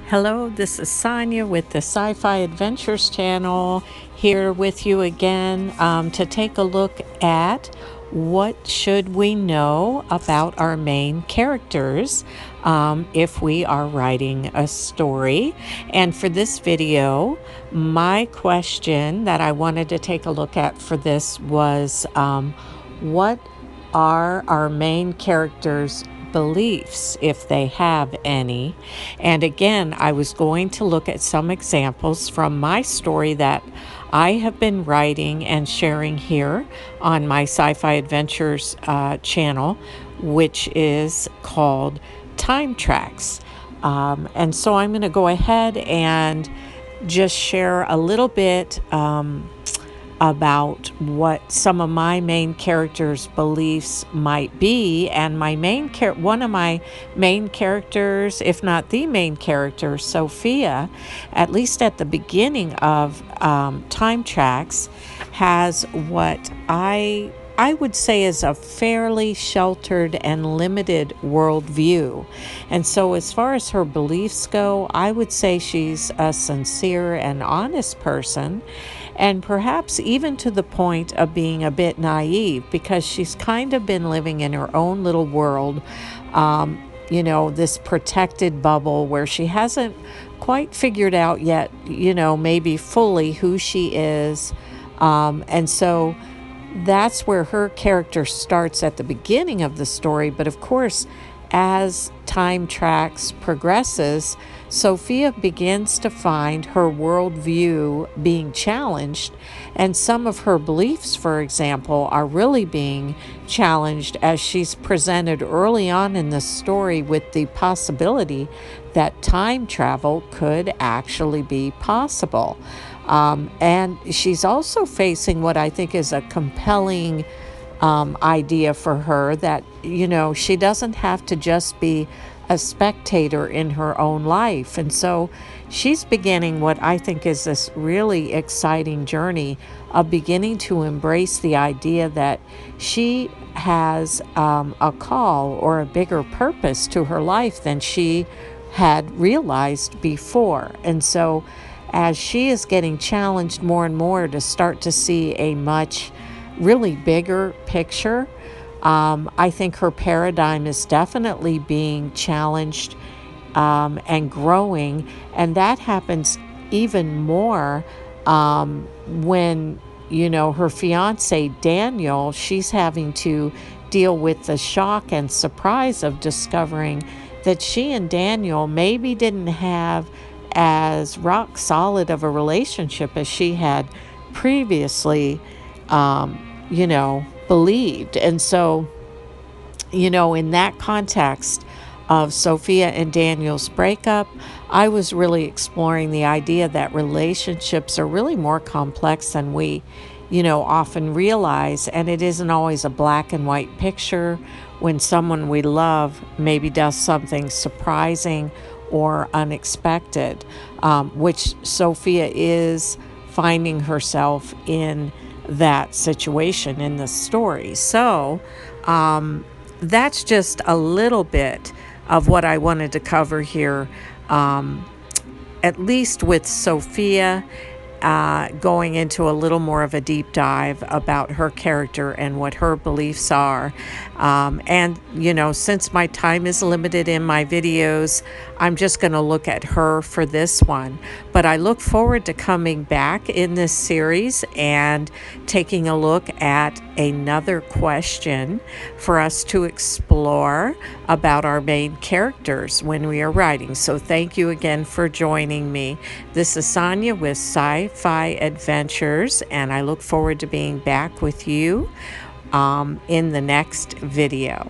Hello, this is Sonia with the Sci-Fi Adventures channel, here with you again to take a look at what should we know about our main characters if we are writing a story. And for this video, my question that I wanted to take a look at for this was what are our main characters' beliefs, if they have any? And again, I was going to look at some examples from my story that I have been writing and sharing here on my Sci-Fi Adventures channel, which is called Time Tracks. And so I'm going to go ahead and just share a little bit about what some of my main characters' beliefs might be. And one of my main characters, if not the main character, Sophia, at least at the beginning of Time Tracks, has what I would say is a fairly sheltered and limited worldview. And so as far as her beliefs go, I would say she's a sincere and honest person, and perhaps even to the point of being a bit naive, because she's kind of been living in her own little world, this protected bubble where she hasn't quite figured out yet, maybe fully who she is. And so that's where her character starts at the beginning of the story. But of course, as Time Tracks progresses, Sophia begins to find her worldview being challenged, and some of her beliefs, for example, are really being challenged as she's presented early on in the story with the possibility that time travel could actually be possible. And she's also facing what I think is a compelling idea for her, that, she doesn't have to just be a spectator in her own life. And so she's beginning what I think is this really exciting journey of beginning to embrace the idea that she has a call or a bigger purpose to her life than she had realized before. And so as she is getting challenged more and more to start to see a much really bigger picture, I think her paradigm is definitely being challenged and growing. And that happens even more when, her fiance, Daniel, she's having to deal with the shock and surprise of discovering that she and Daniel maybe didn't have as rock solid of a relationship as she had previously believed. And so, in that context of Sophia and Daniel's breakup, I was really exploring the idea that relationships are really more complex than we, often realize. And it isn't always a black and white picture when someone we love maybe does something surprising or unexpected, which Sophia is finding herself in that situation in the story. So that's just a little bit of what I wanted to cover here, at least with Sophia, going into a little more of a deep dive about her character and what her beliefs are. And, since my time is limited in my videos, I'm just going to look at her for this one. But I look forward to coming back in this series and taking a look at another question for us to explore about our main characters when we are writing. So thank you again for joining me. This is Sonia with Sci-Fi Adventures, and I look forward to being back with you in the next video.